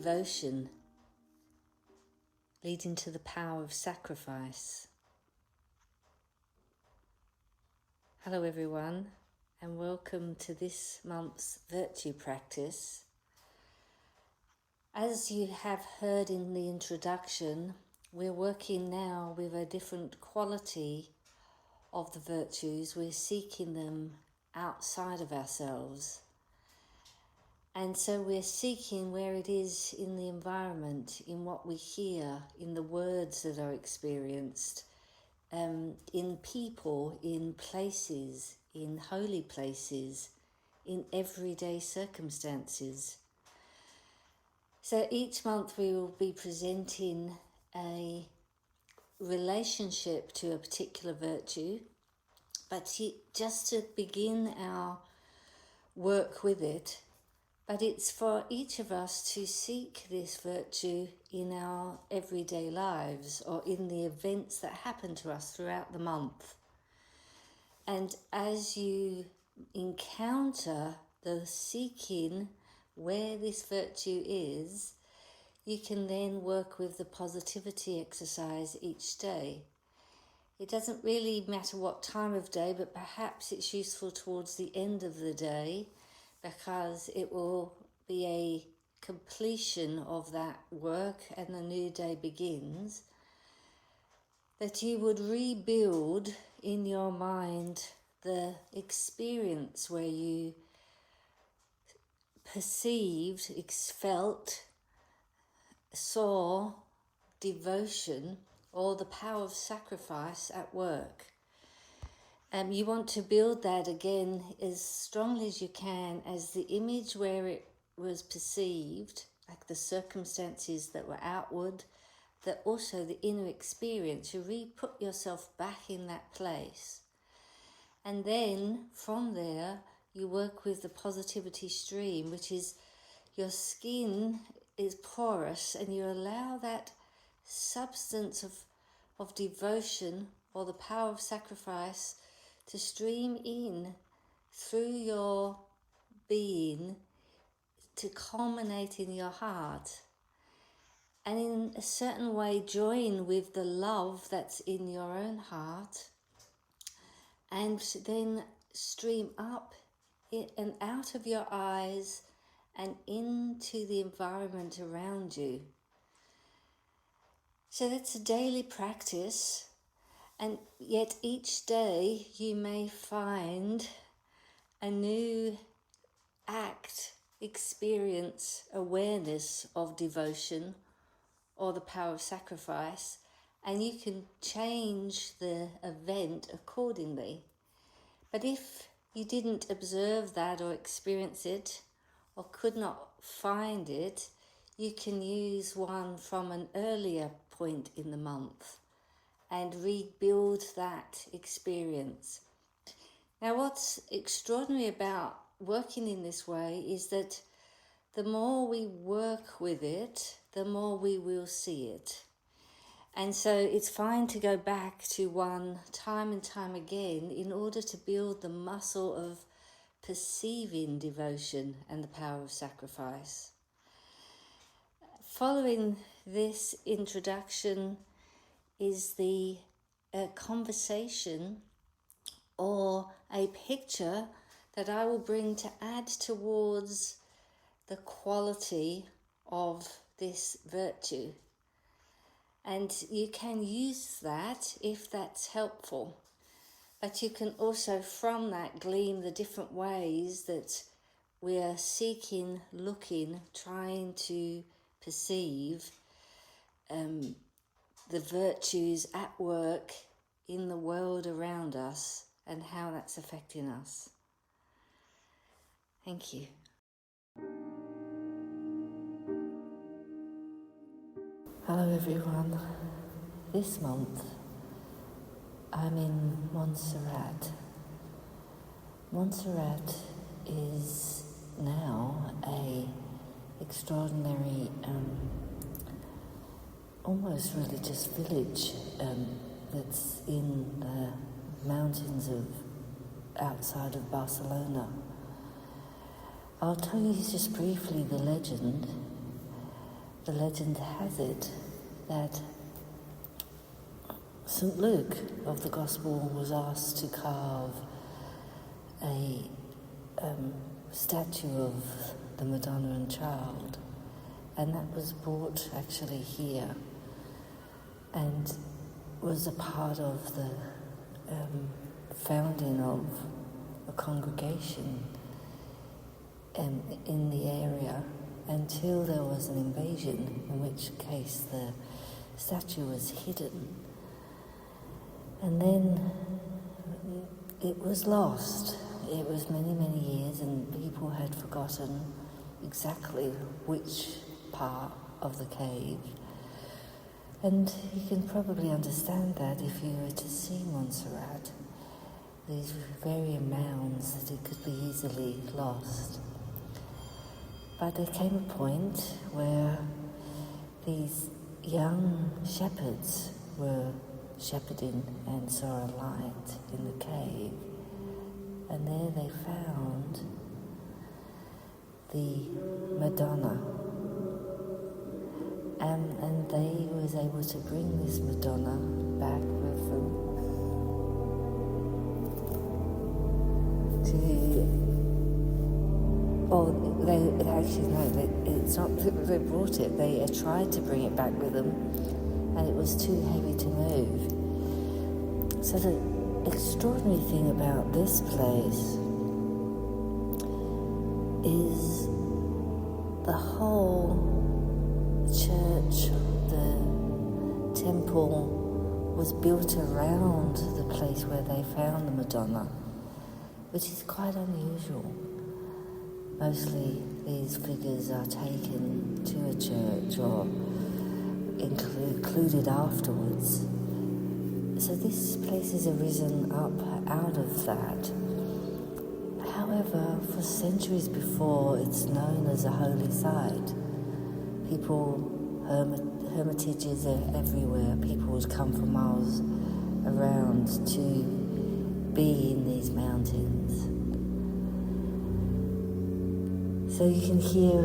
devotion, leading to the power of sacrifice. Hello everyone, and welcome to this month's virtue practice. As you have heard in the introduction, we're working now with a different quality of the virtues. We're seeking them outside of ourselves. And so we're seeking where it is in the environment, in what we hear, in the words that are experienced, in people, in places, in holy places, in everyday circumstances. So each month we will be presenting a relationship to a particular virtue, but just to begin our work with it, but it's for each of us to seek this virtue in our everyday lives or in the events that happen to us throughout the month. And as you encounter the seeking where this virtue is, you can then work with the positivity exercise each day. It doesn't really matter what time of day, but perhaps it's useful towards the end of the day, because it will be a completion of that work and the new day begins, that you would rebuild in your mind the experience where you perceived, felt, saw devotion or the power of sacrifice at work. You want to build that again as strongly as you can as the image where it was perceived, like the circumstances that were outward, that also the inner experience. You put yourself back in that place. And then from there, you work with the positivity stream, which is your skin is porous, and you allow that substance of devotion or the power of sacrifice to stream in through your being to culminate in your heart, and in a certain way join with the love that's in your own heart, and then stream up and out of your eyes and into the environment around you. So that's a daily practice, and yet each day you may find a new act, experience, awareness of devotion or the power of sacrifice, and you can change the event accordingly. But if you didn't observe that or experience it or could not find it, you can use one from an earlier point in the month and rebuild that experience. Now, what's extraordinary about working in this way is that the more we work with it, the more we will see it. And so it's fine to go back to one time and time again in order to build the muscle of perceiving devotion and the power of sacrifice. Following this introduction is the conversation or a picture that I will bring to add towards the quality of this virtue. And you can use that if that's helpful. But you can also from that glean the different ways that we are seeking, looking, trying to perceive the virtues at work in the world around us and how that's affecting us. Thank you. Hello everyone. This month I'm in Montserrat. Montserrat is now a extraordinary, almost religious village that's in the mountains of outside of Barcelona. I'll tell you just briefly the legend. the legend has it that St. Luke of the Gospel was asked to carve a statue of the Madonna and Child, and that was brought actually here and was a part of the founding of a congregation in the area until there was an invasion, in which case the statue was hidden. And then it was lost. It was many, many years, and people had forgotten exactly which part of the cave. And you can probably understand that if you were to see Montserrat, these very mounds, that it could be easily lost. But there came a point where these young shepherds were shepherding and saw a light in the cave, and there they found the Madonna, and they was able to bring this Madonna back with them it's not that they brought it, they tried to bring it back with them, and it was too heavy to move. So the extraordinary thing about this place is the whole church, the temple, was built around the place where they found the Madonna, which is quite unusual. Mostly these figures are taken to a church or included afterwards. So this place has arisen up out of that. However, for centuries before, it's known as a holy site. People, hermitages are everywhere. People would come from miles around to be in these mountains. So you can hear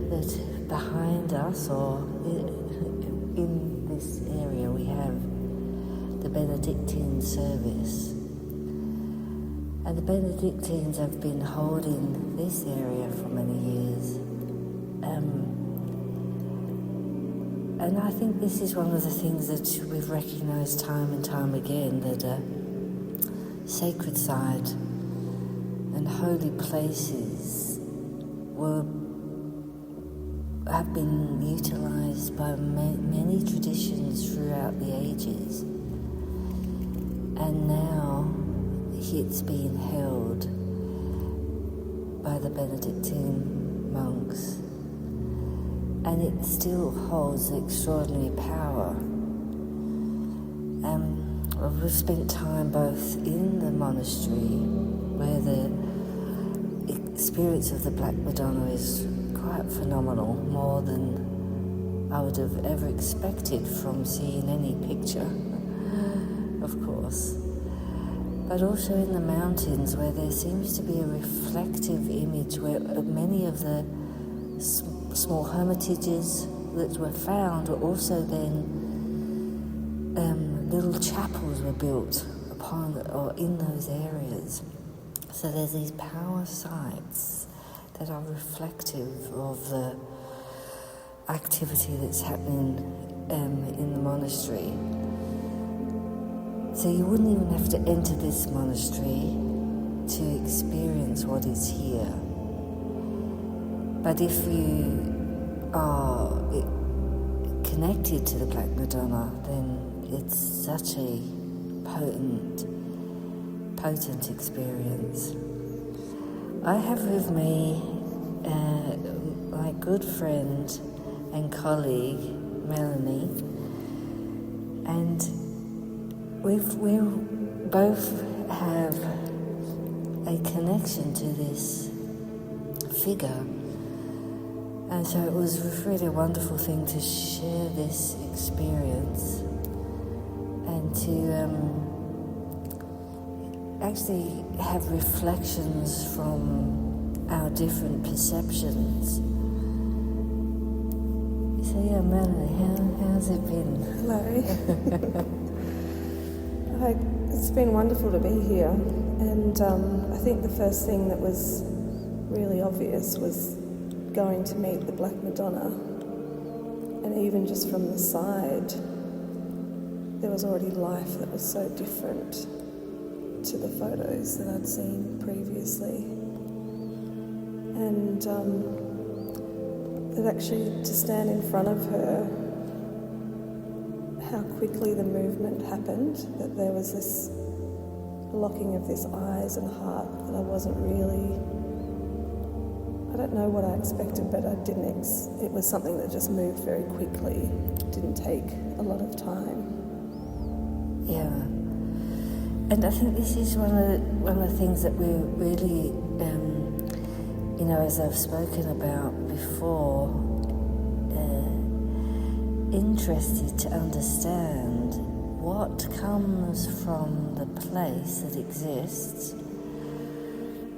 that behind us, or in this area, we have the Benedictine service. And the Benedictines have been holding this area for many years. And I think this is one of the things that we've recognised time and time again, that a sacred site and holy places have been utilised by many traditions throughout the ages, and now it's being held by the Benedictine monks, and it still holds extraordinary power. We've spent time both in the monastery, where the experience of the Black Madonna is quite phenomenal, more than I would have ever expected from seeing any picture, of course. But also in the mountains, where there seems to be a reflective image, where many of the small hermitages that were found were also then little chapels were built upon or in those areas. So there's these power sites that are reflective of the activity that's happening in the monastery. So you wouldn't even have to enter this monastery to experience what is here. But if you are connected to the Black Madonna, then it's such a potent experience. I have with me my good friend and colleague, Melanie, and we both have a connection to this figure, and so it was really a wonderful thing to share this experience and to actually have reflections from our different perceptions. So So yeah, Melanie, how's it been? Hello. It's been wonderful to be here, and I think the first thing that was really obvious was going to meet the Black Madonna, and even just from the side, there was already life that was so different to the photos that I'd seen previously. And that actually to stand in front of her, how quickly the movement happened, that there was this locking of this eyes and heart that I wasn't really, I don't know what I expected, but I didn't, it was something that just moved very quickly, didn't take a lot of time. Yeah. And I think this is one of the things that we're really, as I've spoken about before, interested to understand what comes from the place that exists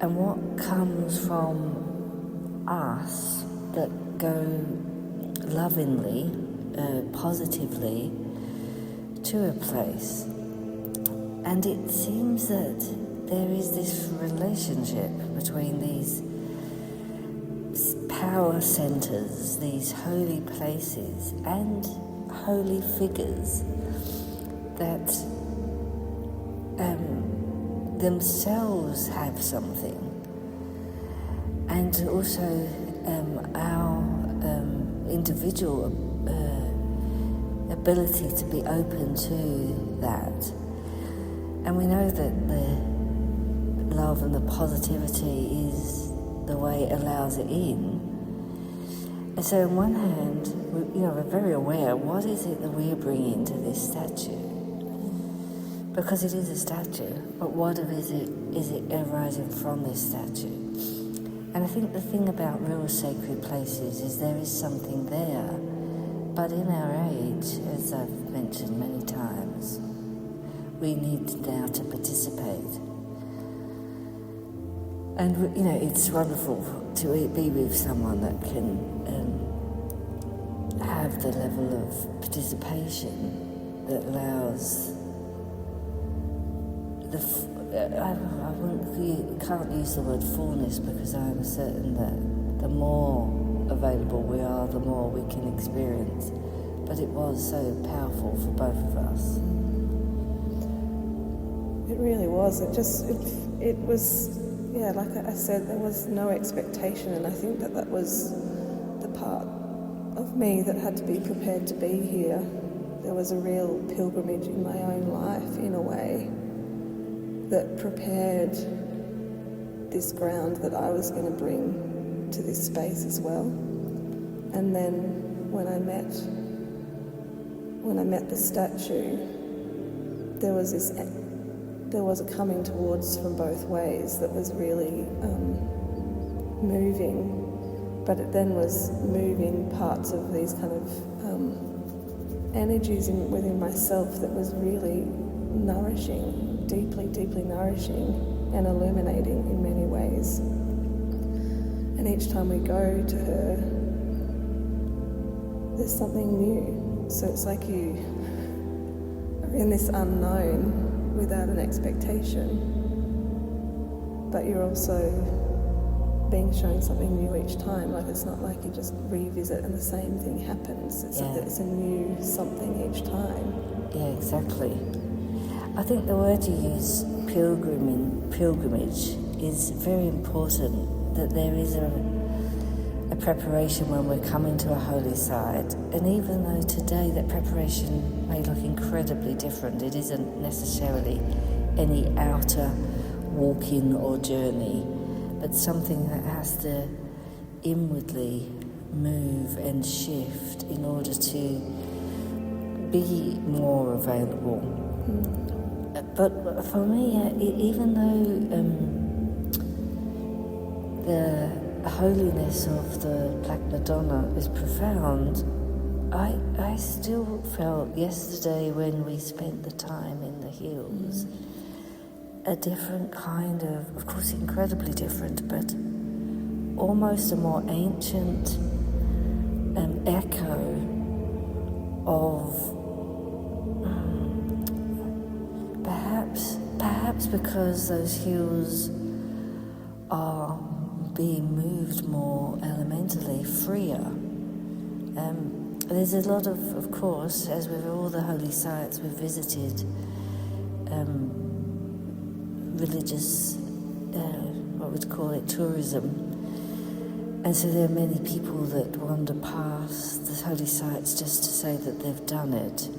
and what comes from us that go lovingly, positively to a place. And it seems that there is this relationship between these power centers, these holy places and holy figures that themselves have something, and also our individual ability to be open to that. And we know that the love and the positivity is the way it allows it in. And so on one hand, we're very aware, what is it that we're bringing to this statue? Because it is a statue, but what is it arising from this statue? And I think the thing about real sacred places is there is something there, but in our age, as I've mentioned many times, we need now to participate. And, it's wonderful to be with someone that can have the level of participation that allows can't use the word fullness, because I'm certain that the more available we are, the more we can experience. But it was so powerful for both of us. It really was. It was, like I said, there was no expectation, and I think that was the part of me that had to be prepared to be here. There was a real pilgrimage in my own life, in a way, that prepared this ground that I was going to bring to this space as well. And then when I met the statue, there was a coming towards from both ways that was really moving, but it then was moving parts of these kind of energies within myself that was really nourishing, deeply nourishing and illuminating in many ways. And each time we go to her, there's something new. So it's like you are in this unknown without an expectation, but you're also being shown something new each time. Like, it's not like you just revisit and the same thing happens. It's a new something each time. Yeah, exactly. I think the word you use, pilgrimage, is very important, that there is a preparation when we're coming to a holy site. And even though today that preparation may look incredibly different, it isn't necessarily any outer walk-in or journey, but something that has to inwardly move and shift in order to be more available. But for me, even though the holiness of the Black Madonna is profound, I still felt yesterday when we spent the time in the hills, a different kind of course incredibly different, but almost a more ancient echo of perhaps because those hills are being moved more elementally, freer. There's a lot of course, as with all the holy sites we've visited, religious, what we'd call it, tourism. And so there are many people that wander past the holy sites just to say that they've done it.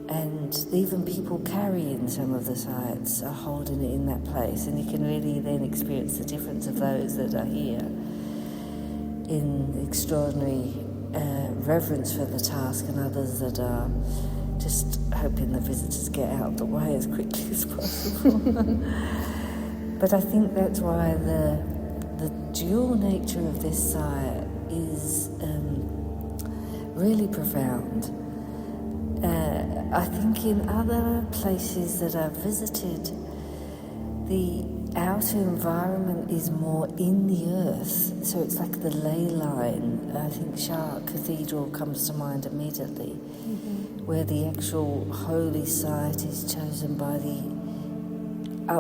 And even people carrying some of the sites are holding it in that place, and you can really then experience the difference of those that are here in extraordinary reverence for the task, and others that are just hoping the visitors get out of the way as quickly as possible. But I think that's why the dual nature of this site is really profound. I think in other places that I've visited, the outer environment is more in the earth, so it's like the ley line. I think Chartres Cathedral comes to mind immediately, where the actual holy site is chosen by the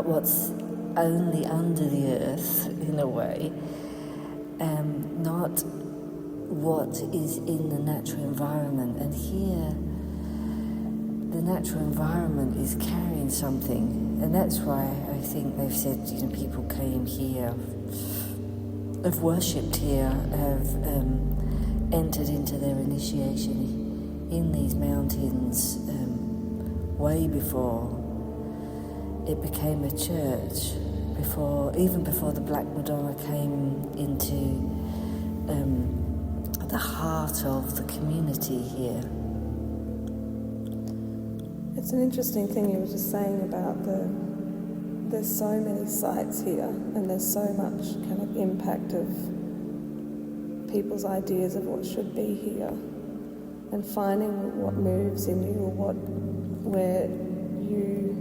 what's only under the earth, in a way, not what is in the natural environment. And here, the natural environment is carrying something, and that's why I think they've said, people came here, have worshipped here, have entered into their initiation in these mountains way before it became a church, even before the Black Madonna came into the heart of the community here. It's an interesting thing you were just saying about there's so many sites here, and there's so much kind of impact of people's ideas of what should be here, and finding what moves in you, or where you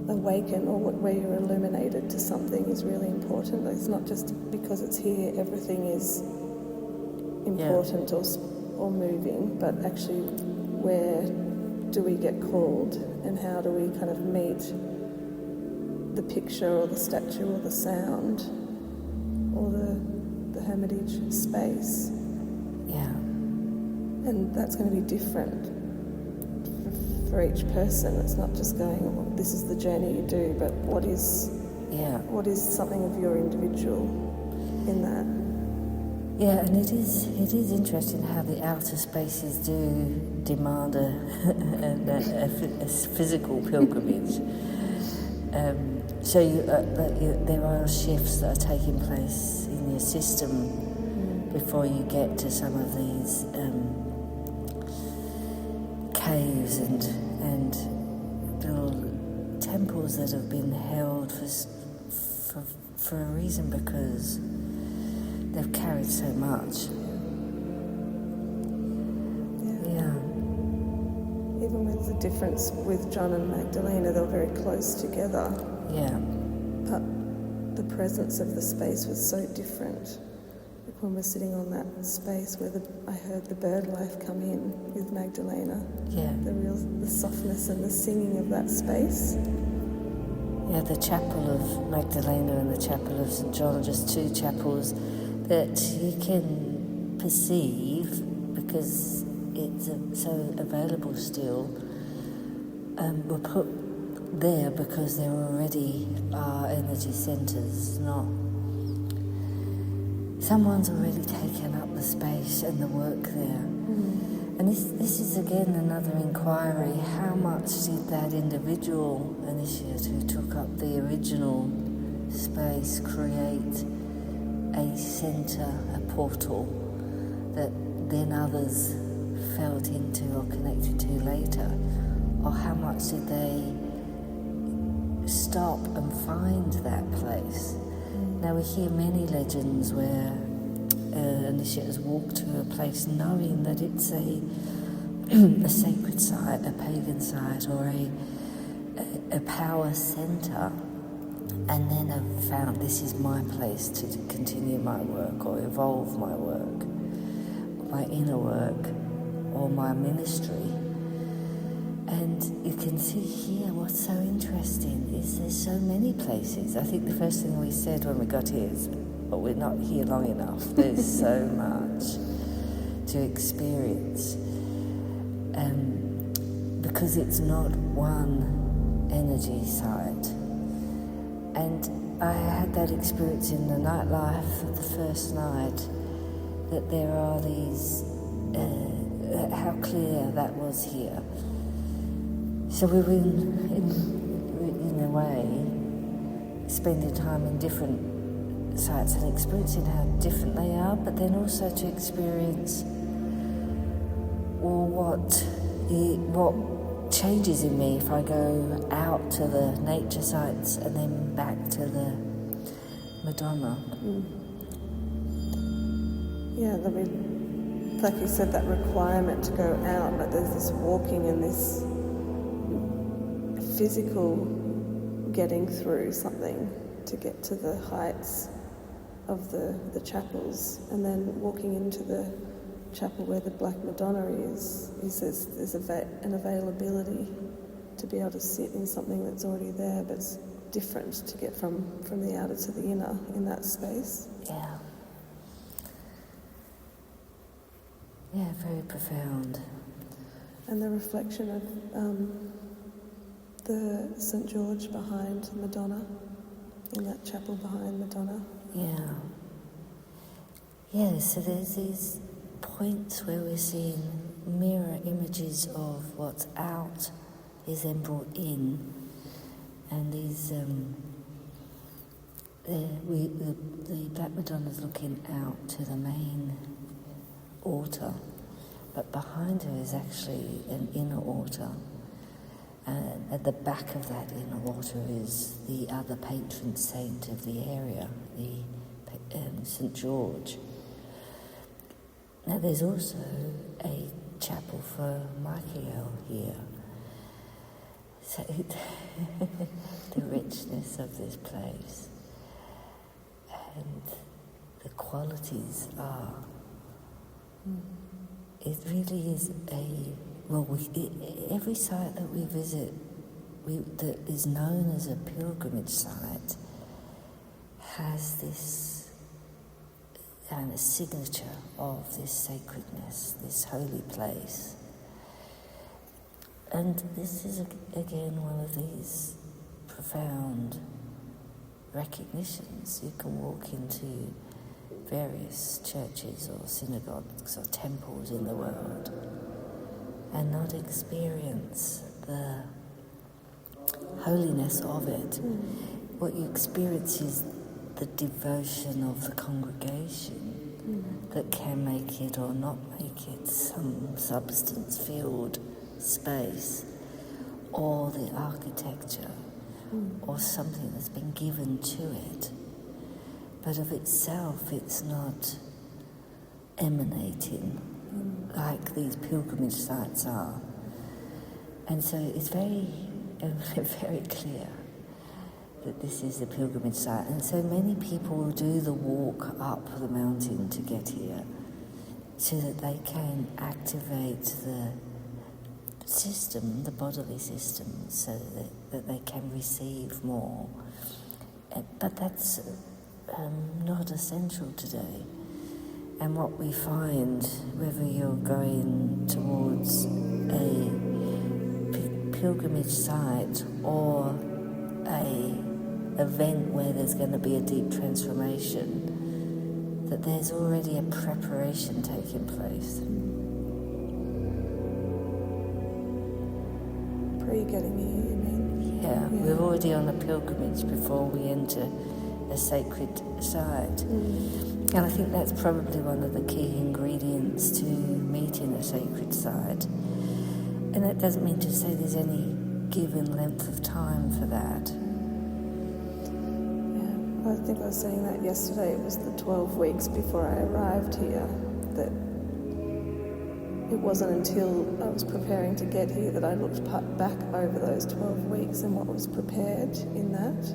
awaken, or where you're illuminated to something is really important. It's not just because it's here everything is important or moving, but actually where do we get called, and how do we kind of meet the picture or the statue or the sound or the hermitage space. Yeah. And that's going to be different for each person. It's not just going, well, this is the journey you do, but what is something of your individual in that? Yeah, and it is interesting how the outer spaces do demand a physical pilgrimage. So there are shifts that are taking place in your system before you get to some of these caves and little temples that have been held for a reason, because they've carried so much. Yeah. Even with the difference with John and Magdalena, they were very close together. Yeah. But the presence of the space was so different. Like when we're sitting on that space where I heard the bird life come in with Magdalena. Yeah. The softness and the singing of that space. Yeah, the chapel of Magdalena and the chapel of St. John are just two chapels that you can perceive because it's so available still, were put there because there already are energy centres, not... Someone's already taken up the space and the work there. And this is again another inquiry. How much did that individual initiate who took up the original space create a centre, a portal that then others felt into or connected to later? Or how much did they stop and find that place? Now we hear many legends where initiates walk to a place knowing that it's a sacred site, a pagan site, or a power centre, and then have found this is my place to continue my work or evolve my work, my inner work. or my ministry. And you can see here what's so interesting is there's so many places. I think the first thing we said when we got here is, but we're not here long enough. There's so much to experience. Because it's not one energy site. And I had that experience in the nightlife of the first night, that there are these, how clear that was here. So we were in a way, spending time in different sites and experiencing how different they are, but then also to experience what changes in me if I go out to the nature sites and then back to the Madonna. Yeah, like you said, that requirement to go out, but there's this walking and this physical getting through something to get to the heights of the chapels, and then walking into the chapel where the Black Madonna is there's an availability to be able to sit in something that's already there, but it's different to get from the outer to the inner in that space. Yeah, very profound. And the reflection of the St. George behind Madonna, in that chapel behind Madonna. Yeah, so there's these points where we're seeing mirror images of what's out is then brought in, and these the Black Madonna's looking out to the main altar, but behind her is actually an inner altar, and at the back of that inner altar is the other patron saint of the area, the St. George. Now there's also a chapel for Michael here. So the richness of this place and the qualities are, it really is every site that we visit that is known as a pilgrimage site has this kind of signature of this sacredness, this holy place. And this is again one of these profound recognitions. You can walk into various churches or synagogues or temples in the world and not experience the holiness of it. What you experience is the devotion of the congregation that can make it or not make it some substance-filled space, or the architecture, or something that's been given to it. But of itself, it's not emanating like these pilgrimage sites are. And so it's very, very clear that this is the pilgrimage site. And so many people will do the walk up the mountain to get here so that they can activate the system, the bodily system, so that they can receive more. But that's not essential today. And what we find, whether you're going towards a pilgrimage site or a event where there's going to be a deep transformation, that there's already a preparation taking place. Pre-getting here, you mean? Yeah, we're already on a pilgrimage before we enter a sacred site. And I think that's probably one of the key ingredients to meeting a sacred site. And that doesn't mean to say there's any given length of time for that. I think I was saying that yesterday. It was the 12 weeks before I arrived here that it wasn't until I was preparing to get here that I looked back over those 12 weeks and what was prepared in that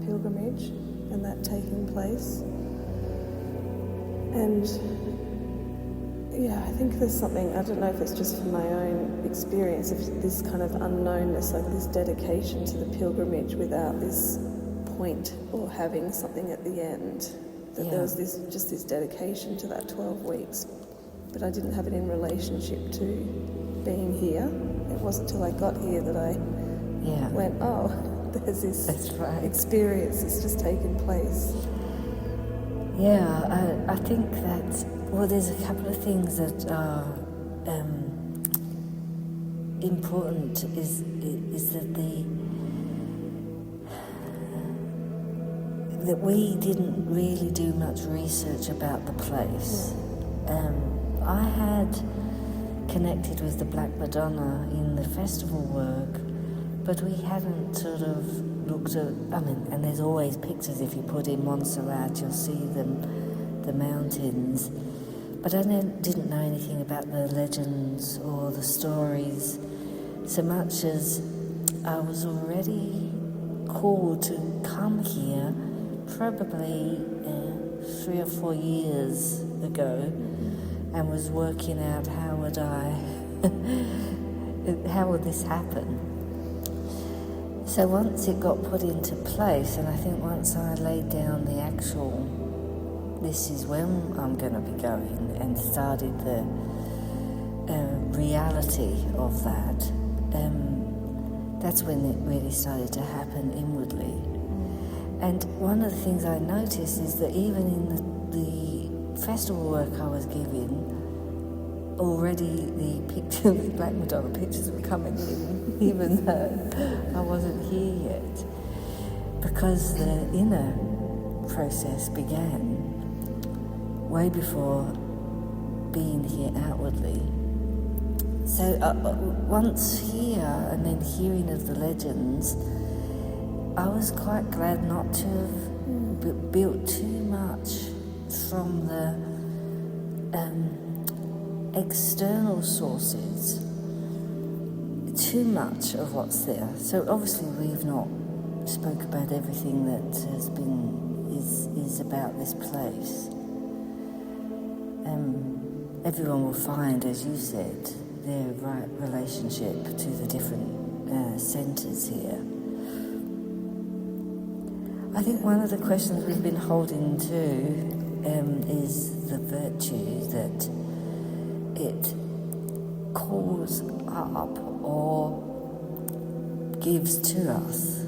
pilgrimage and that taking place. And Yeah, I think there's something, I don't know if it's just from my own experience, of this kind of unknownness, like this dedication to the pilgrimage without this point or having something at the end. That there was this dedication to that 12 weeks, but I didn't have it in relationship to being here. It wasn't until I got here that I went, oh, there's this experience that's just taken place. Yeah, I think that, well, there's a couple of things that are important is that we didn't really do much research about the place. I had connected with the Black Madonna in the festival work, but we hadn't sort of looked at, and there's always pictures. If you put in Montserrat, you'll see the mountains. But I didn't know anything about the legends or the stories, so much as I was already called to come here probably 3 or 4 years ago, and was working out how would this happen. So once it got put into place, and I think once I laid down the actual, this is when I'm going to be going, and started the reality of that, that's when it really started to happen inwardly. And one of the things I noticed is that even in the festival work I was giving, already the Black Madonna pictures were coming in, even though I wasn't here yet, because the inner process began way before being here outwardly. So once here, and then hearing of the legends, I was quite glad not to have built too much from the external sources, too much of what's there. So obviously we've not spoke about everything that is about this place. Everyone will find, as you said, their right relationship to the different centres here. I think one of the questions we've been holding to is the virtue that it calls up or gives to us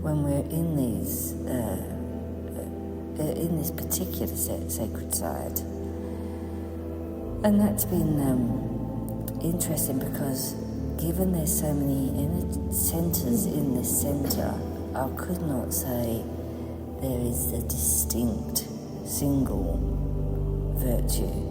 when we're in this particular sacred site. And that's been interesting because given there's so many inner centres in this centre, I could not say there is a distinct single virtue.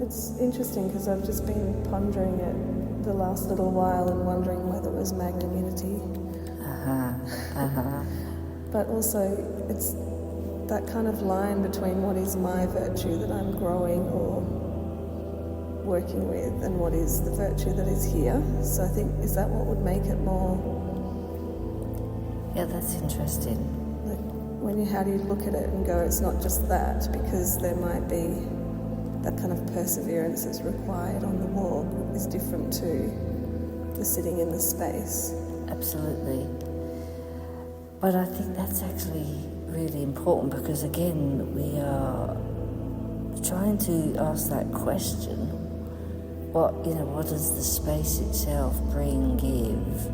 It's interesting because I've just been pondering it the last little while and wondering whether it was magnanimity. But also it's that kind of line between what is my virtue that I'm growing or working with and what is the virtue that is here. So I think, is that what would make it more... Yeah, that's interesting. Like, how do you look at it and go, it's not just that, because there might be that kind of perseverance that's required on the walk is different to the sitting in the space. Absolutely. But I think that's actually really important because, again, we are trying to ask that question. What does the space itself bring, give,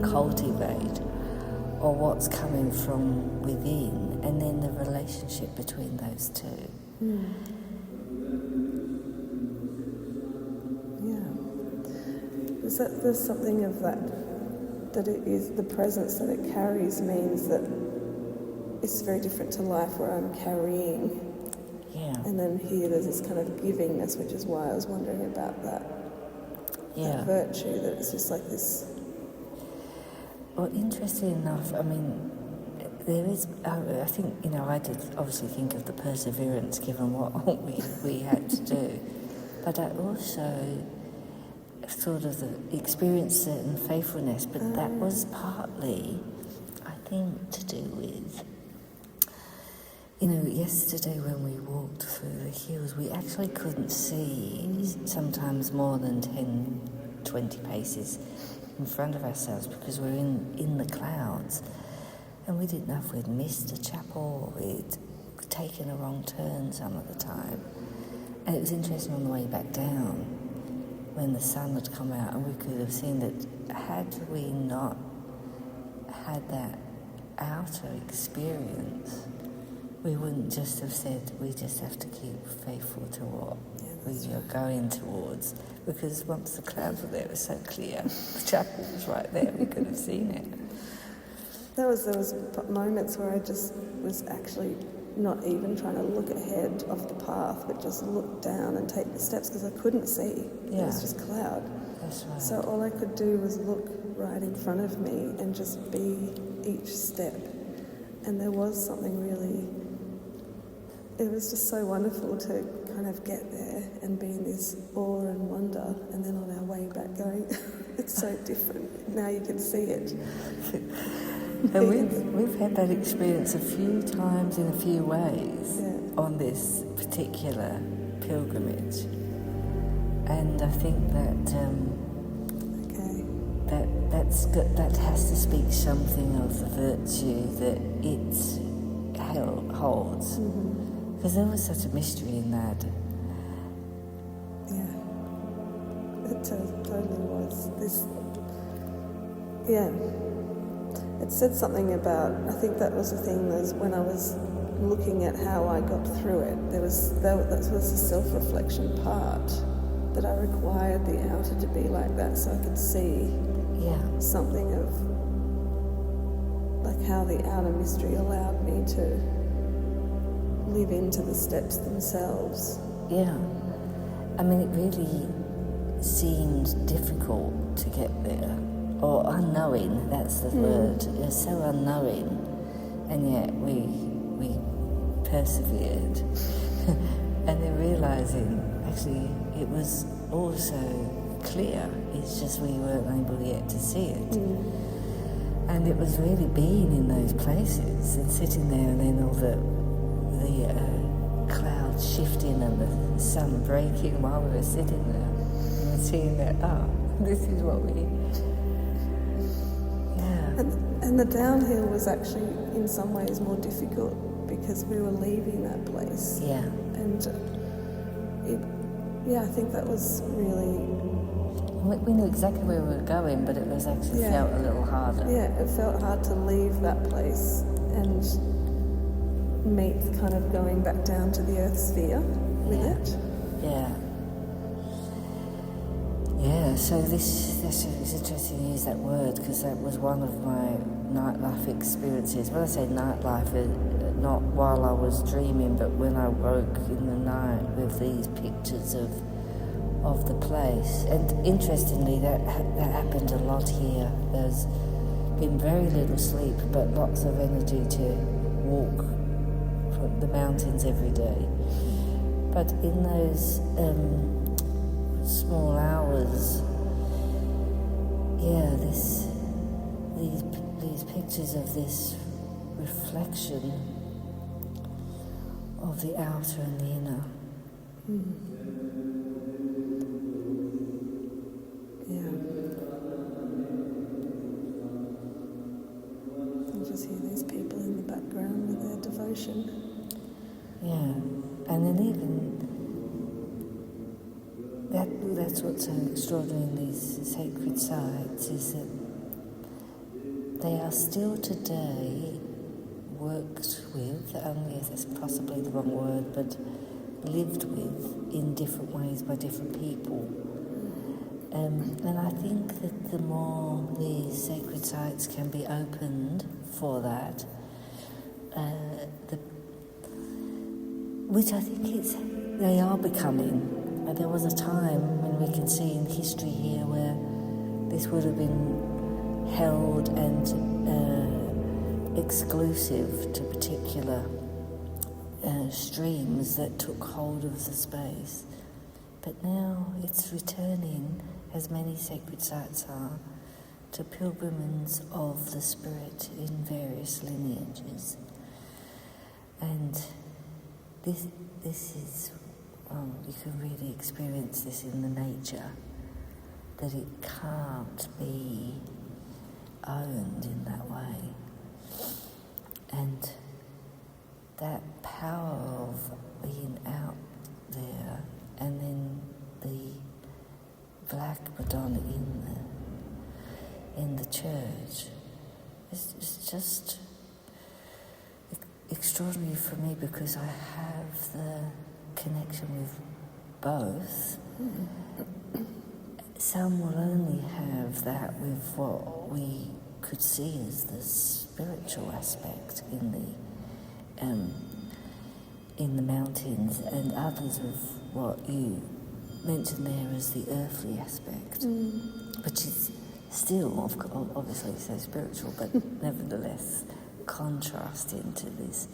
cultivate, or what's coming from within, and then the relationship between those two. Yeah. There's something of that it is the presence that it carries means that it's very different to life where I'm carrying. Yeah. And then here there's this kind of givingness, which is why I was wondering about that. Yeah. That virtue, that it's just like this. Well, interesting enough, I mean, there is, I think, I did obviously think of the perseverance given what we had to do. But I also sort of experienced certain faithfulness, but that was partly, I think, to do with You know, yesterday when we walked through the hills, we actually couldn't see sometimes more than 10, 20 paces in front of ourselves because we're in the clouds. And we didn't know if we'd missed a chapel or we'd taken a wrong turn some of the time. And it was interesting on the way back down when the sun had come out and we could have seen that had we not had that outer experience, we wouldn't just have said we just have to keep faithful to what we are going towards, because once the clouds were there, it was so clear. The chapel was right there, we could have seen it. There was moments where I just was actually not even trying to look ahead of the path, but just look down and take the steps because I couldn't see. Yeah. It was just cloud. That's right. So all I could do was look right in front of me and just be each step. And there was something really, it was just so wonderful to kind of get there and be in this awe and wonder, and then on our way back going, it's so different. Now you can see it. And we've had that experience a few times in a few ways on this particular pilgrimage. And I think that has to speak something of the virtue that it holds. Because there was such a mystery in that. Yeah, it totally was. It said something about, I think that was the thing, was when I was looking at how I got through it, that was the self-reflection part, that I required the outer to be like that so I could see something of like how the outer mystery allowed me to live into the steps themselves. Yeah. I mean, it really seemed difficult to get there. Or unknowing, that's the word. You're so unknowing, and yet we persevered. And then realising, actually, it was also clear, it's just we weren't able yet to see it. And it was really being in those places and sitting there, and then all the clouds shifting and the sun breaking while we were sitting there, and seeing that, this is what we... And the downhill was actually, in some ways, more difficult because we were leaving that place. Yeah. And I think that was really... We knew exactly where we were going, but it was actually felt a little harder. Yeah, it felt hard to leave that place and meet kind of going back down to the earth sphere with it. Yeah. Yeah, so this is interesting you use that word, because that was one of my nightlife experiences. When I say nightlife, not while I was dreaming, but when I woke in the night with these pictures of the place. And interestingly, that happened a lot here. There's been very little sleep, but lots of energy to walk from the mountains every day. But in those small hours, these pictures of this reflection of the outer and the inner. You just hear these people in the background with their devotion. Yeah, and then even that's what's so extraordinary in these sacred sites, is that they are still today worked with, yes, that's possibly the wrong word, but lived with in different ways by different people. And I think that the more these sacred sites can be opened for that, which I think they are becoming. There was a time when we can see in history here where this would have been held and exclusive to particular streams that took hold of the space. But now it's returning, as many sacred sites are, to pilgrims of the spirit in various lineages. And this is, you can really experience this in the nature, that it can't be owned in that way. And that power of being out there, and then the Black Madonna in the church is just extraordinary for me, because I have the connection with both. Some will only have that with what we could see as the spiritual aspect in the mountains, and others of what you mentioned there as the earthly aspect, which is still, obviously, so spiritual, but nevertheless contrasting to this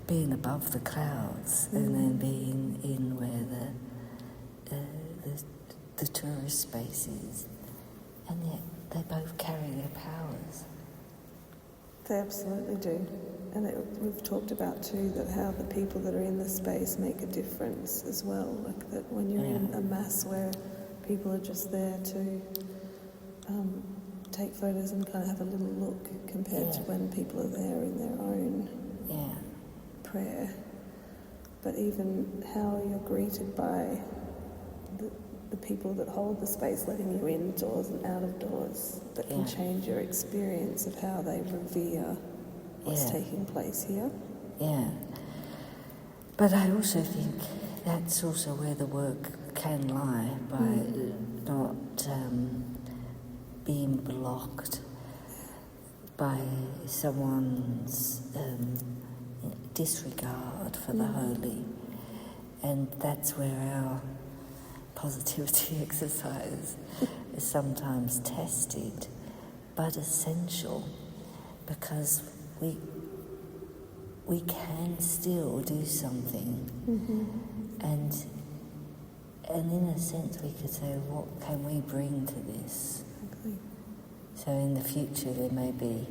being above the clouds and then being in where the tourist space is, and yet they both carry their powers. They absolutely do. And we've talked about too that how the people that are in the space make a difference as well. Like that when you're in a mass where people are just there to take photos and kind of have a little look, compared to when people are there in their own prayer. But even how you're greeted by the people that hold the space, letting you indoors and out of doors, that can change your experience of how they revere what's taking place here. Yeah. But I also think that's also where the work can lie, by not being blocked by someone's disregard for the holy. And that's where our positivity exercise is sometimes tested, but essential, because we can still do something, and in a sense we could say, what can we bring to this? Exactly. So in the future there may be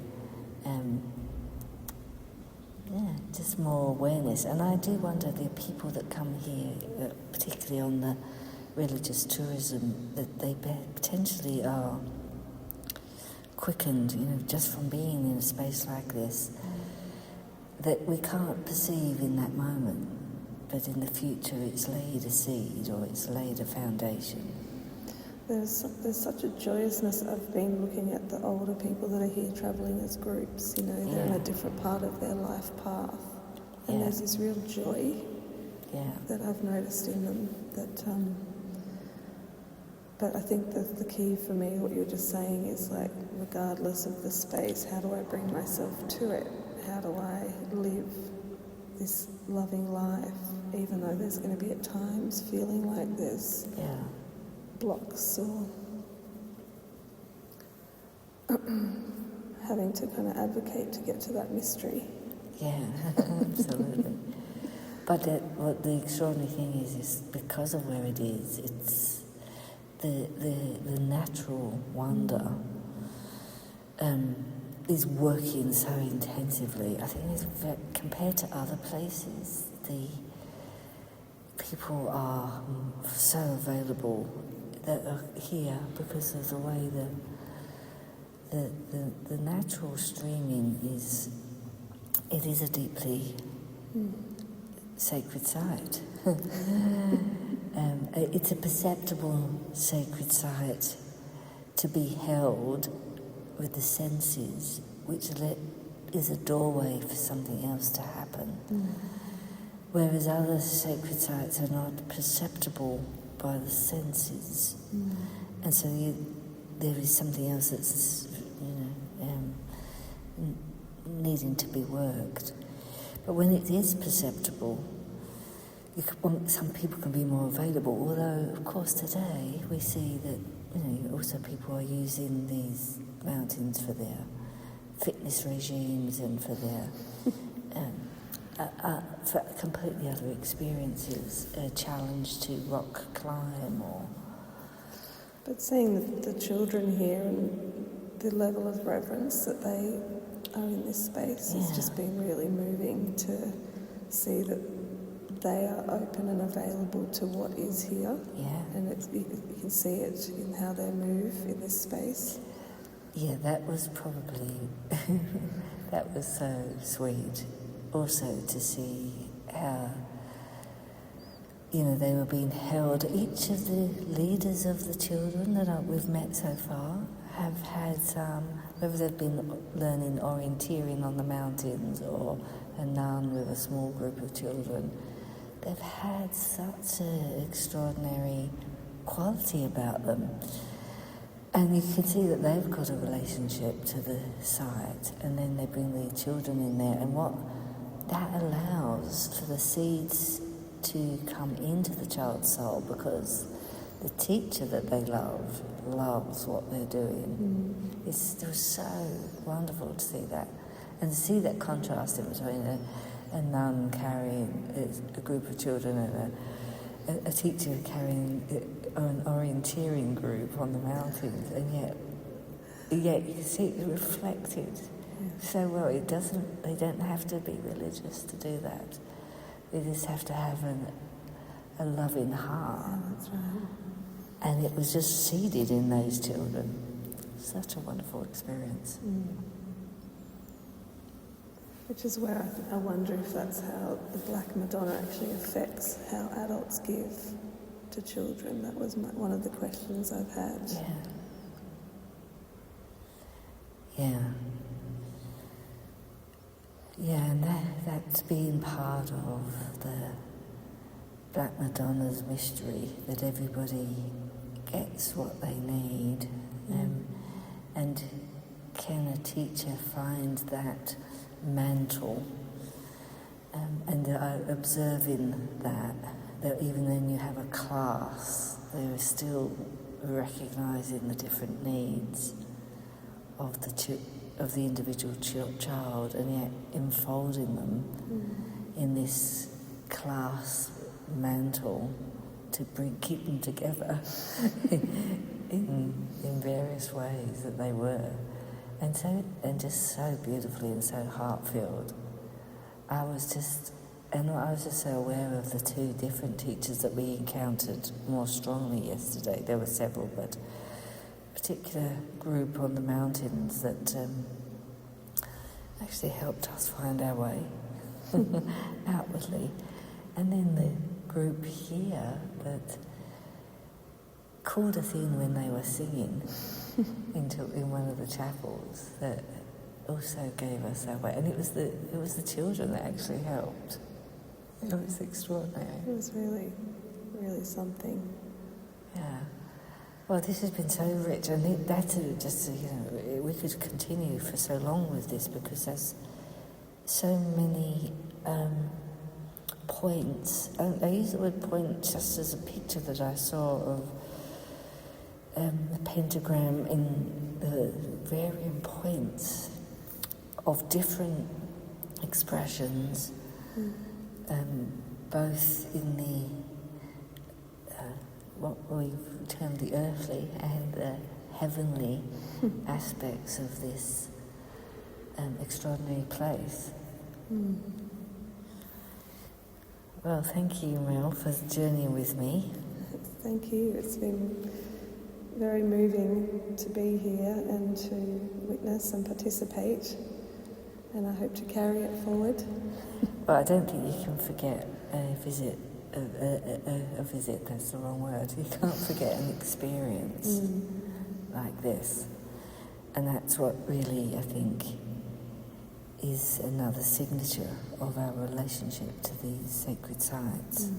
just more awareness. And I do wonder, the people that come here, particularly on the religious tourism, that they potentially are quickened, just from being in a space like this, that we can't perceive in that moment, but in the future it's laid a seed, or it's laid a foundation. There's such a joyousness. I've been looking at the older people that are here travelling as groups, they're in a different part of their life path, and there's this real joy that I've noticed in them, that but I think that the key for me, what you're just saying, is like, regardless of the space, how do I bring myself to it? How do I live this loving life, even though there's going to be at times feeling like there's blocks, or having to kind of advocate to get to that mystery. Yeah, absolutely. But what the extraordinary thing is because of where it is, it's the natural wonder is working so intensively. I think compared to other places, the people are so available that are here because of the way the natural streaming is. It is a deeply sacred site. It's a perceptible sacred site to be held with the senses, which is a doorway for something else to happen. Whereas other sacred sites are not perceptible by the senses. And so there is something else that's, needing to be worked. But when it is perceptible, some people can be more available, although, of course, today we see that, also people are using these mountains for their fitness regimes and for their for completely other experiences, a challenge to rock climb or... But seeing the children here and the level of reverence that they are in this space. Yeah. It's just been really moving to see that they are open and available to what is here. Yeah. And you can see it in how they move in this space. Yeah, that was probably, that was so sweet. Also to see how, they were being held. Each of the leaders of the children that we've met so far have had whether they've been learning orienteering on the mountains or a nun with a small group of children, they've had such an extraordinary quality about them. And you can see that they've got a relationship to the site, and then they bring the children in there, and what that allows for the seeds to come into the child's soul, because the teacher that they love loves what they're doing. It was so wonderful to see that, and to see that contrast in between a nun carrying a group of children and a teacher carrying an orienteering group on the mountains, and yet you can see it reflected so well. They don't have to be religious to do that. They just have to have a loving heart. Yeah, that's right. And it was just seeded in those children. Such a wonderful experience. Which is where I wonder if that's how the Black Madonna actually affects how adults give to children. That was one of the questions I've had. Yeah, and that's been part of the Black Madonna's mystery, that everybody gets what they need. And can a teacher find that mantle, and observing that even when you have a class, there is still recognising the different needs of the individual child, and yet enfolding them in this class mantle to keep them together in various ways that they were, and just so beautifully and so heart-filled. I was just so aware of the two different teachers that we encountered more strongly yesterday. There were several, but a particular group on the mountains that actually helped us find our way outwardly. And then the group here that called us in when they were singing in one of the chapels, that also gave us our way. And it was the children that actually helped. It was extraordinary. It was really, really something. Yeah. Well, this has been so rich, and that's just, we could continue for so long with this, because there's so many points. I use the word point just as a picture that I saw of the pentagram in the varying points of different expressions, both in the what we've termed the earthly and the heavenly aspects of this extraordinary place. Well, thank you, Mel, for journeying with me. Thank you. It's been very moving to be here and to witness and participate, and I hope to carry it forward. Well, I don't think you can forget a visit. A visit, that's the wrong word. You can't forget an experience like this. And that's what really, I think, is another signature of our relationship to these sacred sites.